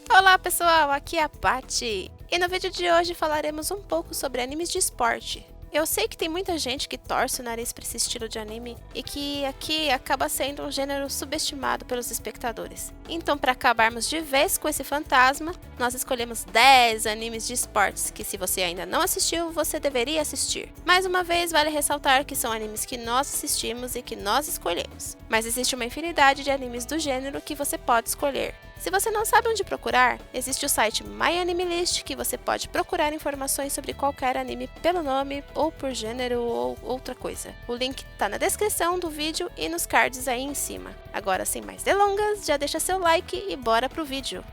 Olá pessoal, aqui é a Paty. E no vídeo de hoje falaremos um pouco sobre animes de esporte. Eu sei que tem muita gente que torce o nariz para esse estilo de anime e que aqui acaba sendo um gênero subestimado pelos espectadores. Então, para acabarmos de vez com esse fantasma, nós escolhemos 10 animes de esportes que, se você ainda não assistiu, você deveria assistir. Mais uma vez, vale ressaltar que são animes que nós assistimos e que nós escolhemos. Mas existe uma infinidade de animes do gênero que você pode escolher. Se você não sabe onde procurar, existe o site MyAnimeList, que você pode procurar informações sobre qualquer anime pelo nome, ou por gênero, ou outra coisa. O link tá na descrição do vídeo e nos cards aí em cima. Agora, sem mais delongas, já deixa seu like e bora pro vídeo!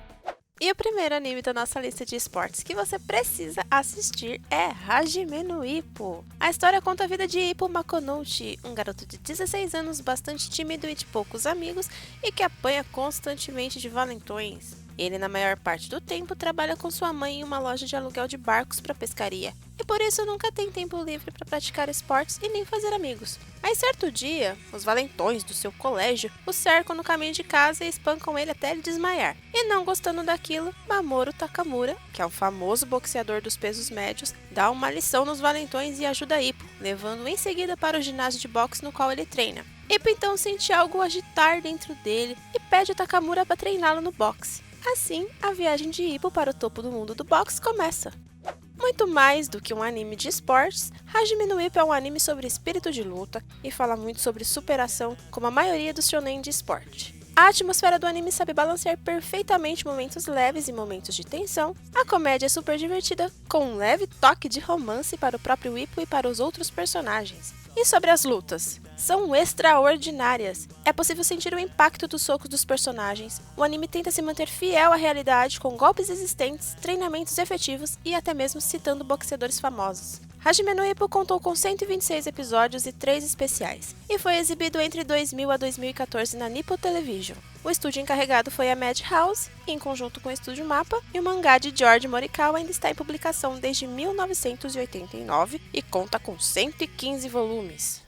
E o primeiro anime da nossa lista de esportes que você precisa assistir é Hajime no Ippo. A história conta a vida de Ippo Makonouchi, um garoto de 16 anos bastante tímido e de poucos amigos e que apanha constantemente de valentões. Ele, na maior parte do tempo, trabalha com sua mãe em uma loja de aluguel de barcos para pescaria, e por isso nunca tem tempo livre para praticar esportes e nem fazer amigos. Aí, certo dia, os valentões do seu colégio o cercam no caminho de casa e espancam ele até ele desmaiar. E não gostando daquilo, Mamoru Takamura, que é o famoso boxeador dos pesos médios, dá uma lição nos valentões e ajuda Ippo, levando-o em seguida para o ginásio de boxe no qual ele treina. Ippo então sente algo agitar dentro dele e pede a Takamura para treiná-lo no boxe. Assim, a viagem de Ippo para o topo do mundo do boxe começa. Muito mais do que um anime de esportes, Hajime no Ippo é um anime sobre espírito de luta e fala muito sobre superação, como a maioria dos shonen de esporte. A atmosfera do anime sabe balancear perfeitamente momentos leves e momentos de tensão. A comédia é super divertida, com um leve toque de romance para o próprio Ippo e para os outros personagens. E sobre as lutas? São extraordinárias. É possível sentir o impacto dos socos dos personagens. O anime tenta se manter fiel à realidade, com golpes existentes, treinamentos efetivos e até mesmo citando boxeadores famosos. Hajime no Ippo contou com 126 episódios e 3 especiais, e foi exibido entre 2000 a 2014 na Nippon Television. O estúdio encarregado foi a Madhouse, em conjunto com o estúdio Mappa, e o mangá de George Morikawa ainda está em publicação desde 1989 e conta com 115 volumes.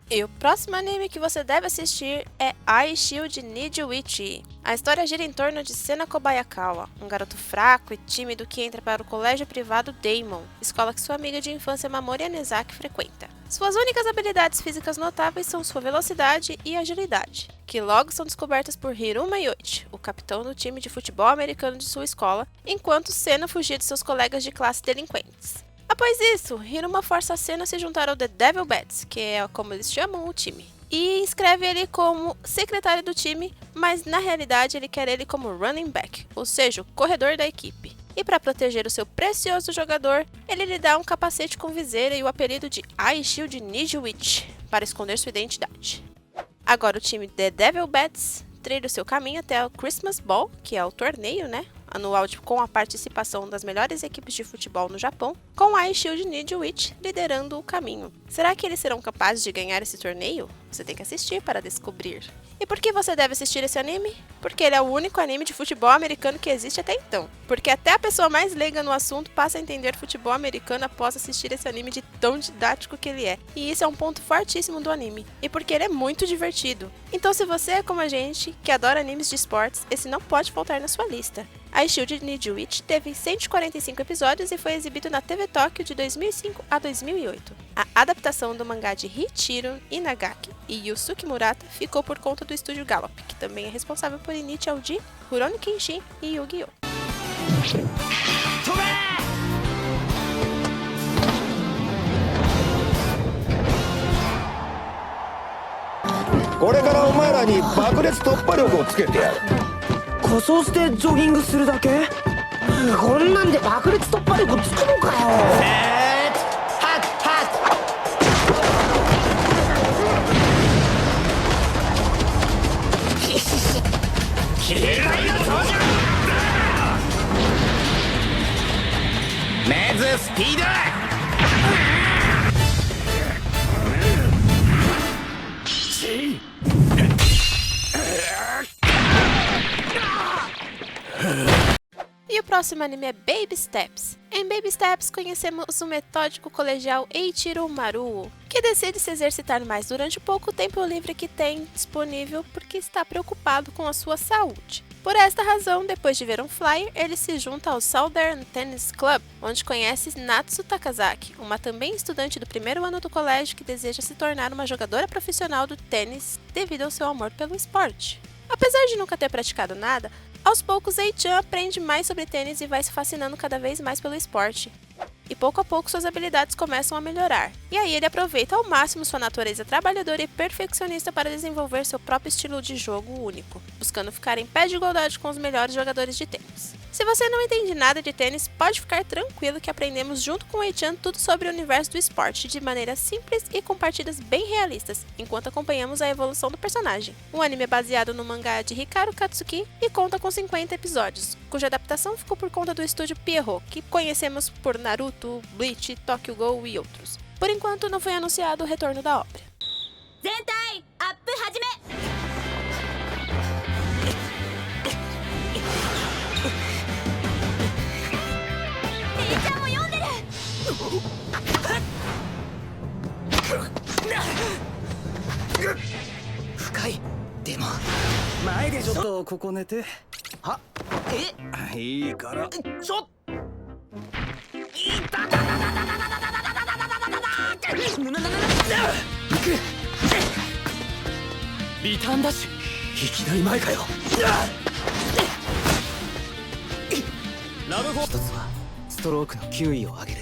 E o próximo anime que você deve assistir é I Shield Need Witch. A história gira em torno de Sena Kobayakawa, um garoto fraco e tímido que entra para o colégio privado Daemon, escola que sua amiga de infância Mamori Anezaki frequenta. Suas únicas habilidades físicas notáveis são sua velocidade e agilidade, que logo são descobertas por Hiruma Yoichi, o capitão do time de futebol americano de sua escola, enquanto Sena fugia de seus colegas de classe delinquentes. Após isso, Hiruma força a Sena a se juntar ao The Devil Bats, que é como eles chamam o time, e inscreve ele como secretário do time, mas na realidade ele quer ele como running back, ou seja, o corredor da equipe. E para proteger o seu precioso jogador, ele lhe dá um capacete com viseira e o apelido de Eye Shield Need Witch, para esconder sua identidade. Agora o time The Devil Bats trilha o seu caminho até o Christmas Ball, que é o torneio, anual com a participação das melhores equipes de futebol no Japão, com a Shield Need Witch liderando o caminho. Será que eles serão capazes de ganhar esse torneio? Você tem que assistir para descobrir. E por que você deve assistir esse anime? Porque ele é o único anime de futebol americano que existe até então. Porque até a pessoa mais leiga no assunto passa a entender futebol americano após assistir esse anime de tão didático que ele é. E isso é um ponto fortíssimo do anime. E porque ele é muito divertido. Então se você é como a gente, que adora animes de esportes, esse não pode faltar na sua lista. A Shield Need Witch teve 145 episódios e foi exibido na TV Tóquio de 2005 a 2008. A adaptação do mangá de Hichiro Inagaki e Yusuke Murata ficou por conta do estúdio Gallop, que também é responsável por Initial D, Rurouni Kenshin e Yu-Gi-Oh! これからお前らに爆裂突破力をつけてやる。こ塗装してジョギングするだけ？こんなんで爆裂突破力つくのかよ。ハッハッ。機雷の登場。メズスピード。E o próximo anime é Baby Steps. Em Baby Steps, conhecemos o metódico colegial Eiichiro Maruo, que decide se exercitar mais durante o pouco tempo livre que tem disponível porque está preocupado com a sua saúde. Por esta razão, depois de ver um flyer, ele se junta ao Southern Tennis Club, onde conhece Natsu Takazaki, uma também estudante do primeiro ano do colégio que deseja se tornar uma jogadora profissional do tênis devido ao seu amor pelo esporte. Apesar de nunca ter praticado nada, aos poucos Ei-chan aprende mais sobre tênis e vai se fascinando cada vez mais pelo esporte. E pouco a pouco suas habilidades começam a melhorar. E aí ele aproveita ao máximo sua natureza trabalhadora e perfeccionista para desenvolver seu próprio estilo de jogo único, buscando ficar em pé de igualdade com os melhores jogadores de tênis. Se você não entende nada de tênis, pode ficar tranquilo que aprendemos junto com o Ei-chan tudo sobre o universo do esporte de maneira simples e com partidas bem realistas, enquanto acompanhamos a evolução do personagem. O anime é baseado no mangá de Hikaru Katsuki e conta com 50 episódios, cuja adaptação ficou por conta do estúdio Pierrot, que conhecemos por Naruto, Bleach, Tokyo Ghoul e outros. Por enquanto, não foi anunciado o retorno da obra. Zentai, up, hajime! Ei-chanも読んでる! 深い。でも前でちょっとここ寝て。は？いいから。ちょっ。リターンダッシュ。いきなり前かよ。ラブフォー。一つはストロークの球威を上げる。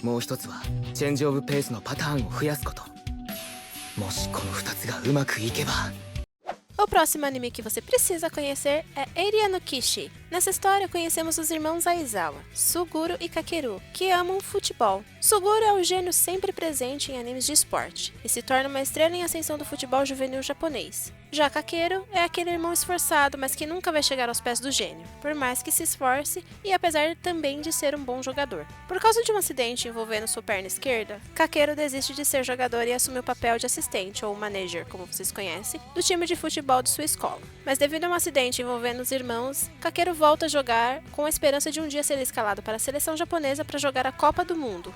もう一つはチェンジオブペースのパターンを増やすこと。もしこの2つがうまくいけば。O próximo anime que você precisa conhecer é Area no Kishi. Nessa história, conhecemos os irmãos Aizawa, Suguru e Kakeru, que amam futebol. Suguru é o gênio sempre presente em animes de esporte, e se torna uma estrela em ascensão do futebol juvenil japonês. Já Kakeru é aquele irmão esforçado, mas que nunca vai chegar aos pés do gênio, por mais que se esforce e apesar também de ser um bom jogador. Por causa de um acidente envolvendo sua perna esquerda, Kakeru desiste de ser jogador e assume o papel de assistente, ou manager, como vocês conhecem, do time de futebol de sua escola. Mas devido a um acidente envolvendo os irmãos, Kakeru volta a jogar com a esperança de um dia ser escalado para a seleção japonesa para jogar a Copa do Mundo.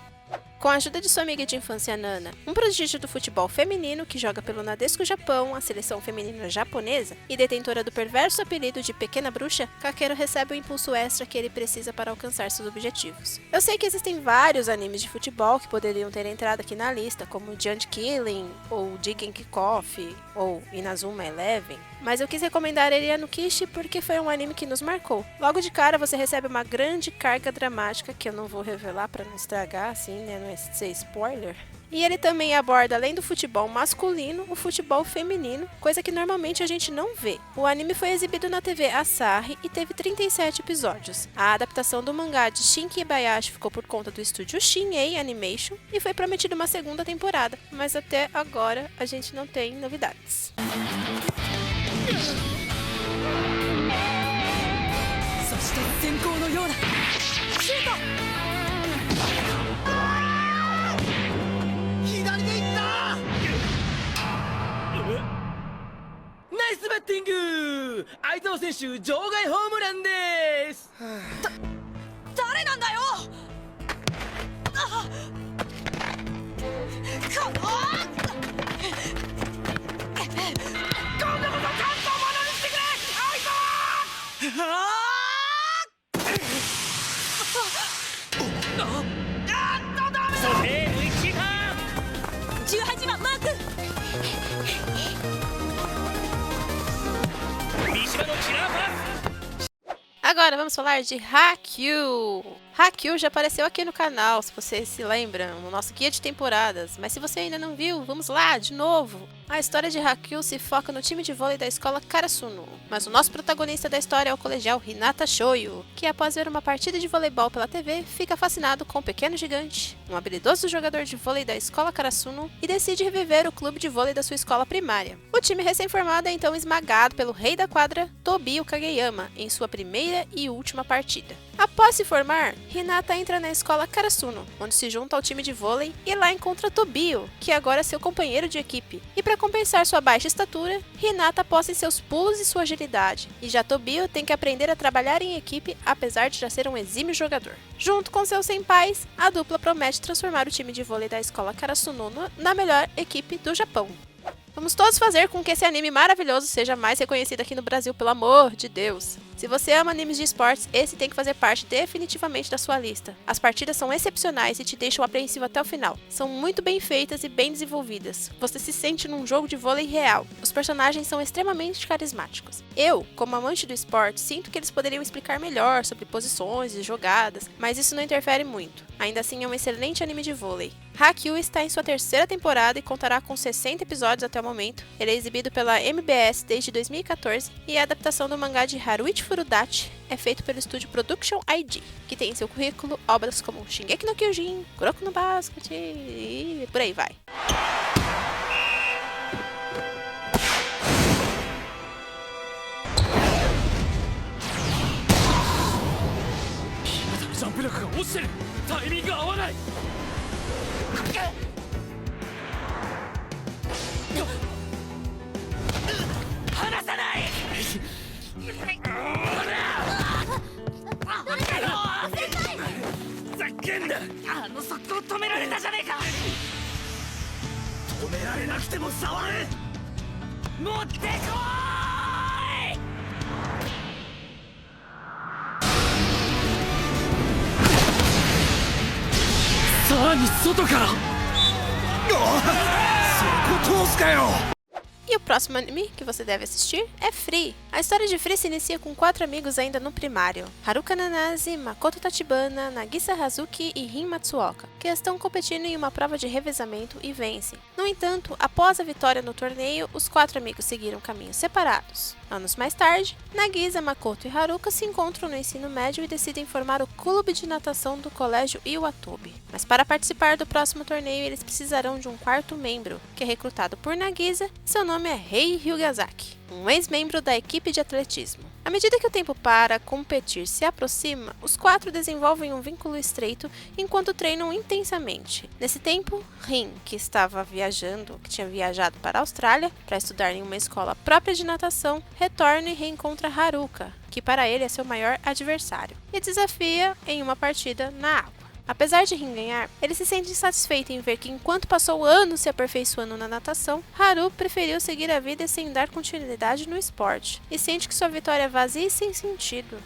Com a ajuda de sua amiga de infância Nana, um prodígio do futebol feminino que joga pelo Nadesco Japão, a seleção feminina japonesa, e detentora do perverso apelido de Pequena Bruxa, Kakeru recebe o impulso extra que ele precisa para alcançar seus objetivos. Eu sei que existem vários animes de futebol que poderiam ter entrado aqui na lista, como Giant Killing, ou Jigen Kickoff, ou Inazuma Eleven, mas eu quis recomendar Area no Kishi porque foi um anime que nos marcou. Logo de cara você recebe uma grande carga dramática que eu não vou revelar para não estragar, assim, né, não é ser spoiler. E ele também aborda, além do futebol masculino, o futebol feminino, coisa que normalmente a gente não vê. O anime foi exibido na TV Asahi e teve 37 episódios. A adaptação do mangá de Shinki Ibayashi ficou por conta do estúdio Shin-Ei Animation e foi prometida uma segunda temporada, mas até agora a gente não tem novidades. そして先行のようなシュート左でいったナイスバッティング相澤選手場外ホームランです。誰なんだよこの今度こそ関東ものにしてくれ相澤18番マーク Agora vamos falar de Haikyuu. Haikyuu já apareceu aqui no canal, se vocês se lembram, no nosso guia de temporadas, mas se você ainda não viu, vamos lá, de novo! A história de Haikyuu se foca no time de vôlei da escola Karasuno, mas o nosso protagonista da história é o colegial Hinata Shoyo, que após ver uma partida de voleibol pela TV, fica fascinado com o pequeno gigante, um habilidoso jogador de vôlei da escola Karasuno, e decide reviver o clube de vôlei da sua escola primária. O time recém-formado é então esmagado pelo rei da quadra, Tobio Kageyama, em sua primeira e última partida. Após se formar, Hinata entra na escola Karasuno, onde se junta ao time de vôlei e lá encontra Tobio, que agora é seu companheiro de equipe. E para compensar sua baixa estatura, Hinata aposta em seus pulos e sua agilidade, e já Tobio tem que aprender a trabalhar em equipe apesar de já ser um exímio jogador. Junto com seus senpais, a dupla promete transformar o time de vôlei da escola Karasuno na melhor equipe do Japão. Vamos todos fazer com que esse anime maravilhoso seja mais reconhecido aqui no Brasil, pelo amor de Deus. Se você ama animes de esportes, esse tem que fazer parte definitivamente da sua lista. As partidas são excepcionais e te deixam apreensivo até o final. São muito bem feitas e bem desenvolvidas. Você se sente num jogo de vôlei real. Os personagens são extremamente carismáticos. Eu, como amante do esporte, sinto que eles poderiam explicar melhor sobre posições e jogadas, mas isso não interfere muito. Ainda assim, é um excelente anime de vôlei. Haikyuu está em sua terceira temporada e contará com 60 episódios até o momento. Ele é exibido pela MBS desde 2014 e a adaptação do mangá de Haruichi Furudachi é feito pelo estúdio Production ID, que tem em seu currículo obras como Shingeki no Kyojin, Kuroko no Basket e por aí vai. ジャンプ力が落ちてる。タイミング合わない。離さない。ざけんな。あの速攻止められたじゃねえか。止められなくても触る。持ってこい。 さらに外からそこ通すかよ E o próximo anime que você deve assistir é Free. A história de Free se inicia com 4 amigos ainda no primário: Haruka Nanase, Makoto Tachibana, Nagisa Hazuki e Rin Matsuoka, que estão competindo em uma prova de revezamento e vencem. No entanto, após a vitória no torneio, os 4 amigos seguiram caminhos separados. Anos mais tarde, Nagisa, Makoto e Haruka se encontram no ensino médio e decidem formar o clube de natação do colégio Iwatobi. Mas para participar do próximo torneio, eles precisarão de um 4º membro, que é recrutado por Nagisa, e seu nome é Rei Hyugasaki, um ex-membro da equipe de atletismo. À medida que o tempo para competir se aproxima, os 4 desenvolvem um vínculo estreito enquanto treinam intensamente. Nesse tempo, Rin, que tinha viajado para a Austrália para estudar em uma escola própria de natação, retorna e reencontra Haruka, que para ele é seu maior adversário, e desafia em uma partida na água. Apesar de Rin ganhar, ele se sente insatisfeito em ver que enquanto passou anos se aperfeiçoando na natação, Haru preferiu seguir a vida sem dar continuidade no esporte, e sente que sua vitória é vazia e sem sentido.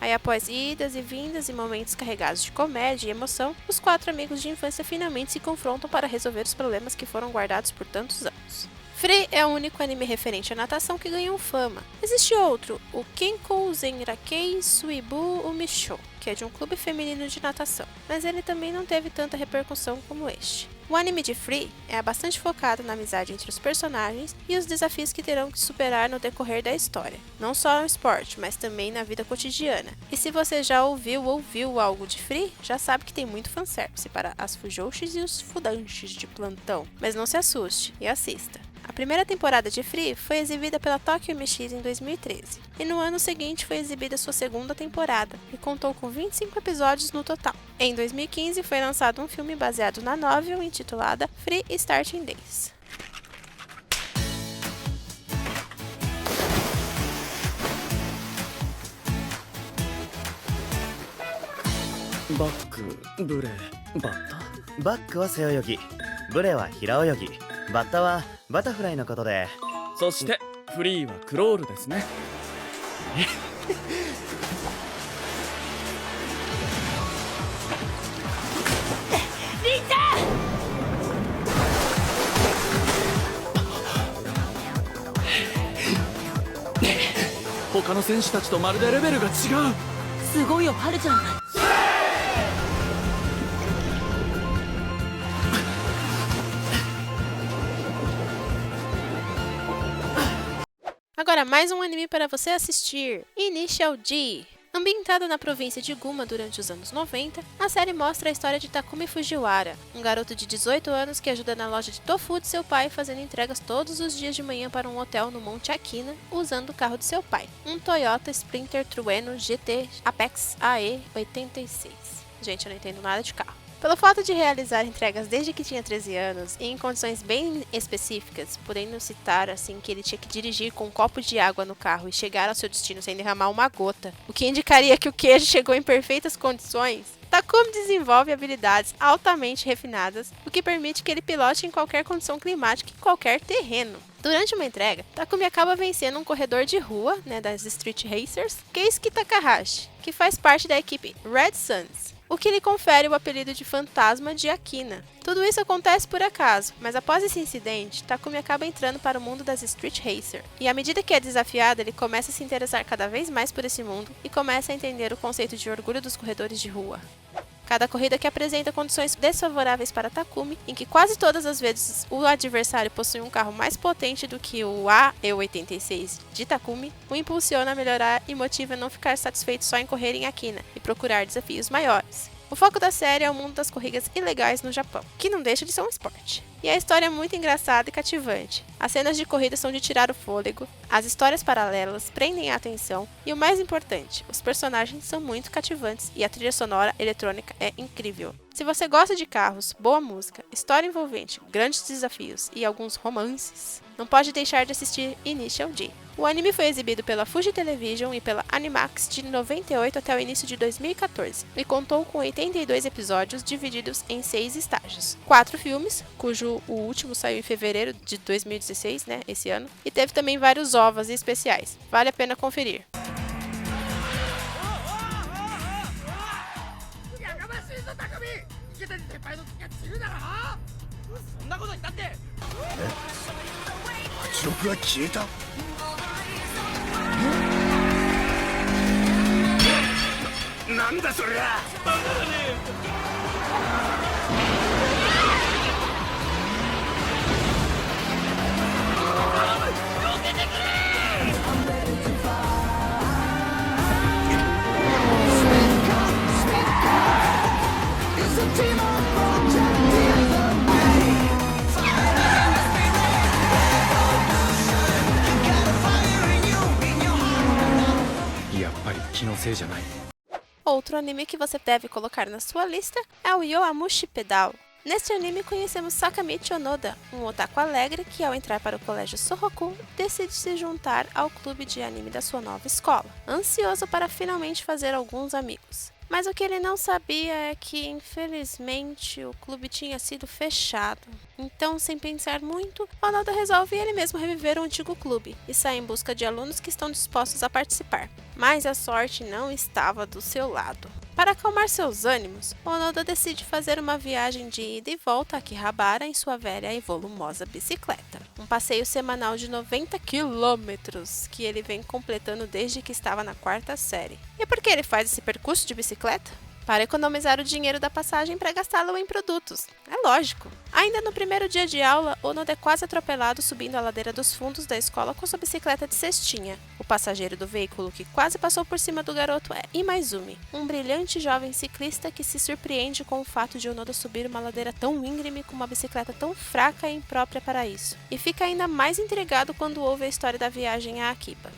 Aí, após idas e vindas e momentos carregados de comédia e emoção, os 4 amigos de infância finalmente se confrontam para resolver os problemas que foram guardados por tantos anos. Free é o único anime referente à natação que ganhou fama. Existe outro, o Kenkou Zenrakei Suibu Umisho, que é de um clube feminino de natação, mas ele também não teve tanta repercussão como este. O anime de Free é bastante focado na amizade entre os personagens e os desafios que terão que superar no decorrer da história, não só no esporte, mas também na vida cotidiana. E se você já ouviu algo de Free, já sabe que tem muito fanservice para as fujoshis e os fudanshis de plantão. Mas não se assuste e assista. A primeira temporada de Free foi exibida pela Tokyo MX em 2013, e no ano seguinte foi exibida sua segunda temporada, e contou com 25 episódios no total. Em 2015 foi lançado um filme baseado na novel intitulada Free Starting Days. Back, ブレ、バッタ。バックは背泳ぎ、ブレは平泳ぎ、バッタはバタフライのことで。そしてフリーはクロールですねリンちゃん他の選手たちとまるでレベルが違う。すごいよ、はるちゃん。Agora mais um anime para você assistir, Initial D. Ambientada na província de Guma durante os anos 90, a série mostra a história de Takumi Fujiwara, um garoto de 18 anos que ajuda na loja de tofu de seu pai fazendo entregas todos os dias de manhã para um hotel no Monte Aquina, usando o carro de seu pai, um Toyota Sprinter Trueno GT Apex AE 86. Gente, eu não entendo nada de carro. Pelo fato de realizar entregas desde que tinha 13 anos e em condições bem específicas, podendo citar assim que ele tinha que dirigir com um copo de água no carro e chegar ao seu destino sem derramar uma gota, o que indicaria que o queijo chegou em perfeitas condições, Takumi desenvolve habilidades altamente refinadas, o que permite que ele pilote em qualquer condição climática e qualquer terreno. Durante uma entrega, Takumi acaba vencendo um corredor de rua, das Street Racers, Keisuke Takahashi, que faz parte da equipe Red Suns, o que lhe confere o apelido de Fantasma de Aquina. Tudo isso acontece por acaso, mas após esse incidente, Takumi acaba entrando para o mundo das Street Racer, e à medida que é desafiado, ele começa a se interessar cada vez mais por esse mundo e começa a entender o conceito de orgulho dos corredores de rua. Cada corrida que apresenta condições desfavoráveis para Takumi, em que quase todas as vezes o adversário possui um carro mais potente do que o AE86 de Takumi, o impulsiona a melhorar e motiva a não ficar satisfeito só em correr em Aquina e procurar desafios maiores. O foco da série é o mundo das corridas ilegais no Japão, que não deixa de ser um esporte. E a história é muito engraçada e cativante. As cenas de corrida são de tirar o fôlego, as histórias paralelas prendem a atenção e o mais importante, os personagens são muito cativantes e a trilha sonora eletrônica é incrível. Se você gosta de carros, boa música, história envolvente, grandes desafios e alguns romances, não pode deixar de assistir Initial D. O anime foi exibido pela Fuji Television e pela Animax de 98 até o início de 2014 e contou com 82 episódios divididos em 6 estágios. 4 filmes, cujo o último saiu em fevereiro de 2016, esse ano, e teve também vários ovas especiais. Vale a pena conferir. なんだそりゃ。バカだね。避けてくれ。やっぱり気のせいじゃない。 Outro anime que você deve colocar na sua lista é o Yowamushi Pedal. Neste anime conhecemos Sakamichi Onoda, um otaku alegre que ao entrar para o colégio Sohoku, decide se juntar ao clube de anime da sua nova escola, ansioso para finalmente fazer alguns amigos. Mas o que ele não sabia é que, infelizmente, o clube tinha sido fechado. Então, sem pensar muito, Onoda resolve ele mesmo reviver o antigo clube e sai em busca de alunos que estão dispostos a participar. Mas a sorte não estava do seu lado. Para acalmar seus ânimos, Onoda decide fazer uma viagem de ida e volta a Akihabara em sua velha e volumosa bicicleta. Um passeio semanal de 90 quilômetros que ele vem completando desde que estava na 4ª série. E por que ele faz esse percurso de bicicleta? Para economizar o dinheiro da passagem para gastá-lo em produtos. É lógico. Ainda no primeiro dia de aula, Onoda é quase atropelado subindo a ladeira dos fundos da escola com sua bicicleta de cestinha. O passageiro do veículo que quase passou por cima do garoto é Imaizumi, um brilhante jovem ciclista que se surpreende com o fato de Onoda subir uma ladeira tão íngreme com uma bicicleta tão fraca e imprópria para isso. E fica ainda mais intrigado quando ouve a história da viagem a Akiba.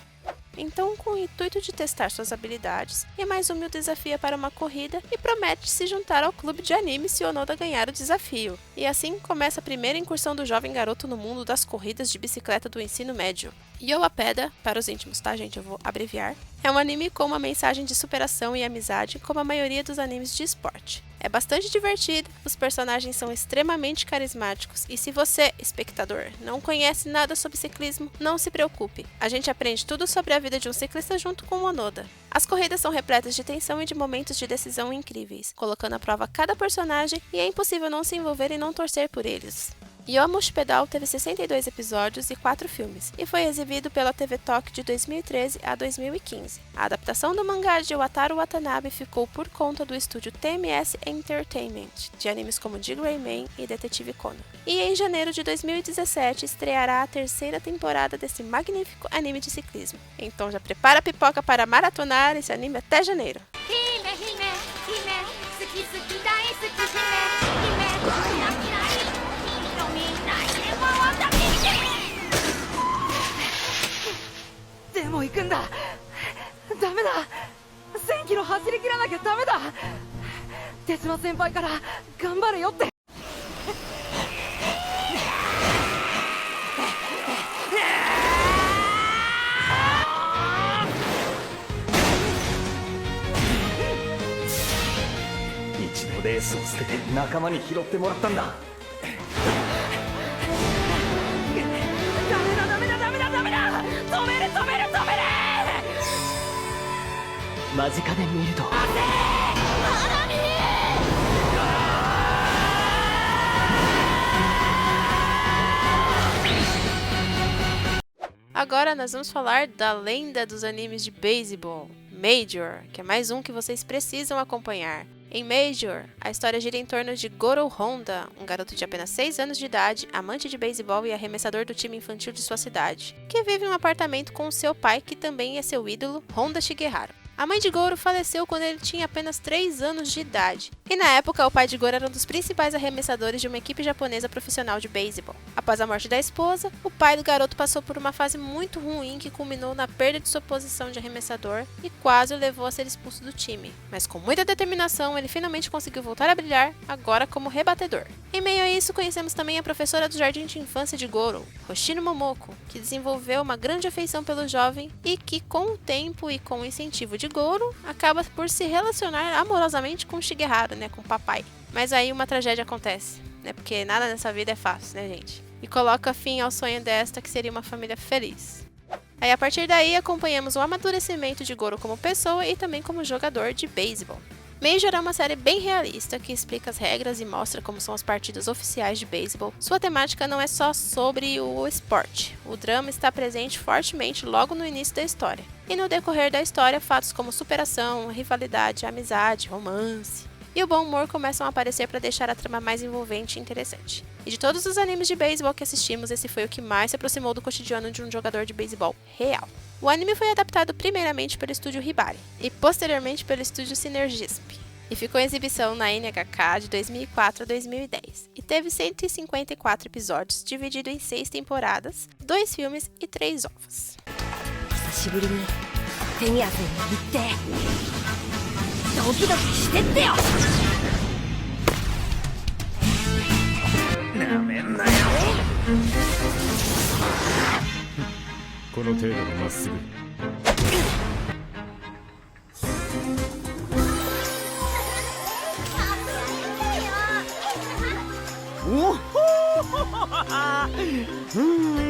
Então, com o intuito de testar suas habilidades, Imaizumi o desafia para uma corrida e promete se juntar ao clube de anime se Onoda ganhar o desafio. E assim começa a primeira incursão do jovem garoto no mundo das corridas de bicicleta do ensino médio. Yowapeda, para os íntimos, tá gente? Eu vou abreviar. É um anime com uma mensagem de superação e amizade, como a maioria dos animes de esporte. É bastante divertido, os personagens são extremamente carismáticos e se você, espectador, não conhece nada sobre ciclismo, não se preocupe. A gente aprende tudo sobre a vida de um ciclista junto com o Onoda. As corridas são repletas de tensão e de momentos de decisão incríveis, colocando à prova cada personagem e é impossível não se envolver e não torcer por eles. Yowamushi Pedal teve 62 episódios e 4 filmes, e foi exibido pela TV Tokyo de 2013 a 2015. A adaptação do mangá de Wataru Watanabe ficou por conta do estúdio TMS Entertainment, de animes como Jig Rayman e Detetive Conan. E em janeiro de 2017 estreará a 3ª temporada desse magnífico anime de ciclismo. Então já prepara a pipoca para maratonar esse anime até janeiro. Agora nós vamos falar da lenda dos animes de beisebol, Major, que é mais um que vocês precisam acompanhar. Em Major, a história gira em torno de Goro Honda, um garoto de apenas 6 anos de idade, amante de beisebol e arremessador do time infantil de sua cidade, que vive em um apartamento com seu pai, que também é seu ídolo, Honda Shigeharu. A mãe de Goro faleceu quando ele tinha apenas 3 anos de idade, e na época o pai de Goro era um dos principais arremessadores de uma equipe japonesa profissional de beisebol. Após a morte da esposa, o pai do garoto passou por uma fase muito ruim que culminou na perda de sua posição de arremessador e quase o levou a ser expulso do time. Mas com muita determinação, ele finalmente conseguiu voltar a brilhar, agora como rebatedor. Em meio a isso, conhecemos também a professora do jardim de infância de Goro, Hoshino Momoko, que desenvolveu uma grande afeição pelo jovem e que, com o tempo e com o incentivo de Goro, acaba por se relacionar amorosamente com Shigeharu, com o papai. Mas aí uma tragédia acontece, porque nada nessa vida é fácil, gente? E coloca fim ao sonho desta, que seria uma família feliz. Aí a partir daí acompanhamos o amadurecimento de Goro como pessoa e também como jogador de beisebol. Major é uma série bem realista que explica as regras e mostra como são as partidas oficiais de beisebol. Sua temática não é só sobre o esporte. O drama está presente fortemente logo no início da história. E no decorrer da história, fatos como superação, rivalidade, amizade, romance e o bom humor começam a aparecer para deixar a trama mais envolvente e interessante. E de todos os animes de beisebol que assistimos, esse foi o que mais se aproximou do cotidiano de um jogador de beisebol real. O anime foi adaptado primeiramente pelo estúdio Hibari e posteriormente pelo estúdio Synergisp, e ficou em exibição na NHK de 2004 a 2010, e teve 154 episódios, dividido em 6 temporadas, 2 filmes e 3 ovas. Oh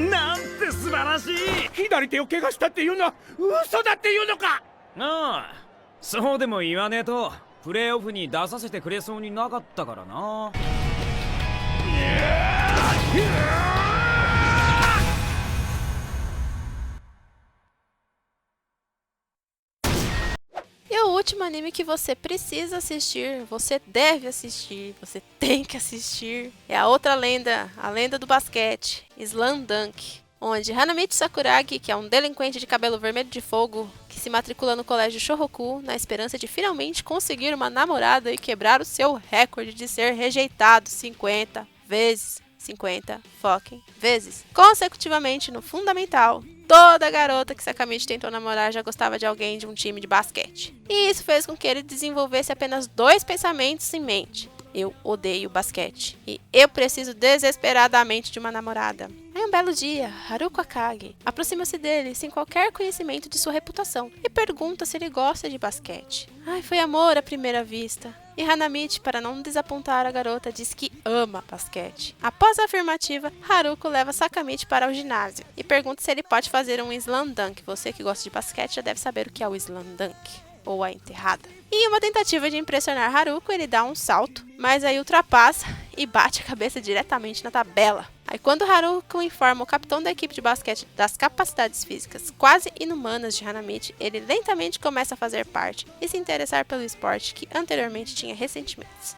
なんて素晴らしい。左手を怪我したっていうのは嘘だっていうのか。ああ、そうでも言わねえとプレーオフに出させてくれそうになかったからな。E o último anime que você precisa assistir, você deve assistir, você tem que assistir, é a outra lenda, a lenda do basquete, Slam Dunk, onde Hanamichi Sakuragi, que é um delinquente de cabelo vermelho de fogo, que se matricula no colégio Shohoku na esperança de finalmente conseguir uma namorada e quebrar o seu recorde de ser rejeitado 50 vezes. 50 fucking vezes consecutivamente no fundamental. Toda garota que Sakamichi tentou namorar já gostava de alguém de um time de basquete. E isso fez com que ele desenvolvesse apenas 2 pensamentos em mente: eu odeio basquete e eu preciso desesperadamente de uma namorada. Aí um belo dia, Haruko Akagi aproxima-se dele sem qualquer conhecimento de sua reputação e pergunta se ele gosta de basquete. Foi amor à primeira vista. E Hanamichi, para não desapontar a garota, diz que ama basquete. Após a afirmativa, Haruko leva Sakamichi para o ginásio e pergunta se ele pode fazer um Slam Dunk. Você que gosta de basquete já deve saber o que é o Slam Dunk. ou a enterrada. E em uma tentativa de impressionar Haruko, ele dá um salto, mas aí ultrapassa e bate a cabeça diretamente na tabela. Aí quando Haruko informa o capitão da equipe de basquete das capacidades físicas quase inumanas de Hanamichi, ele lentamente começa a fazer parte e se interessar pelo esporte que anteriormente tinha ressentimentos.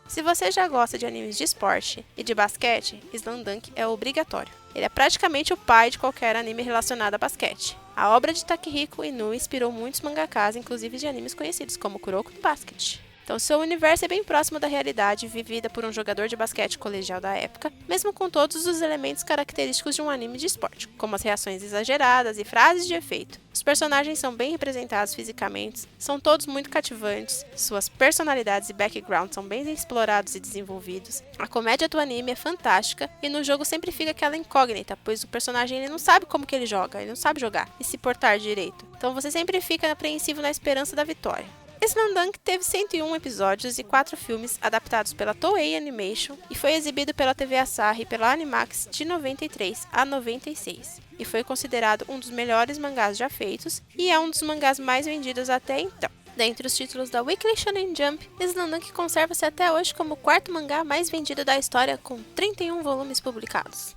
Se você já gosta de animes de esporte e de basquete, Slam Dunk é obrigatório. Ele é praticamente o pai de qualquer anime relacionado a basquete. A obra de Takehiko Inoue inspirou muitos mangakas, inclusive de animes conhecidos como Kuroko no Basket. Então seu universo é bem próximo da realidade vivida por um jogador de basquete colegial da época, mesmo com todos os elementos característicos de um anime de esporte, como as reações exageradas e frases de efeito. Os personagens são bem representados fisicamente, são todos muito cativantes, suas personalidades e backgrounds são bem explorados e desenvolvidos. A comédia do anime é fantástica e no jogo sempre fica aquela incógnita, pois o personagem ele não sabe como que ele joga, ele não sabe jogar e se portar direito. Então você sempre fica apreensivo na esperança da vitória. Slam Dunk teve 101 episódios e 4 filmes adaptados pela Toei Animation e foi exibido pela TV Asahi e pela Animax de 93 a 96. E foi considerado um dos melhores mangás já feitos e é um dos mangás mais vendidos até então. Dentre os títulos da Weekly Shonen Jump, Slam Dunk conserva-se até hoje como o quarto mangá mais vendido da história, com 31 volumes publicados.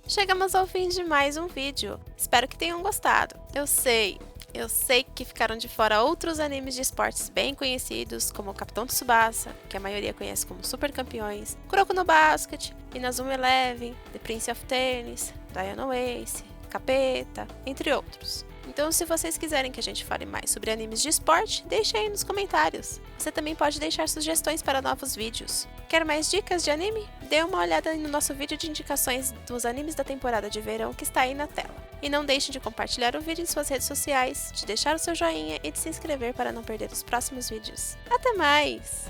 Chegamos ao fim de mais um vídeo. Espero que tenham gostado. Eu sei que ficaram de fora outros animes de esportes bem conhecidos, como Capitão Tsubasa, que a maioria conhece como Super Campeões, Kuroko no Basket, Inazuma Eleven, The Prince of Tennis, Diana Ace, Capeta, entre outros. Então, se vocês quiserem que a gente fale mais sobre animes de esporte, deixe aí nos comentários. Você também pode deixar sugestões para novos vídeos. Quer mais dicas de anime? Dê uma olhada no nosso vídeo de indicações dos animes da temporada de verão que está aí na tela. E não deixe de compartilhar o vídeo em suas redes sociais, de deixar o seu joinha e de se inscrever para não perder os próximos vídeos. Até mais!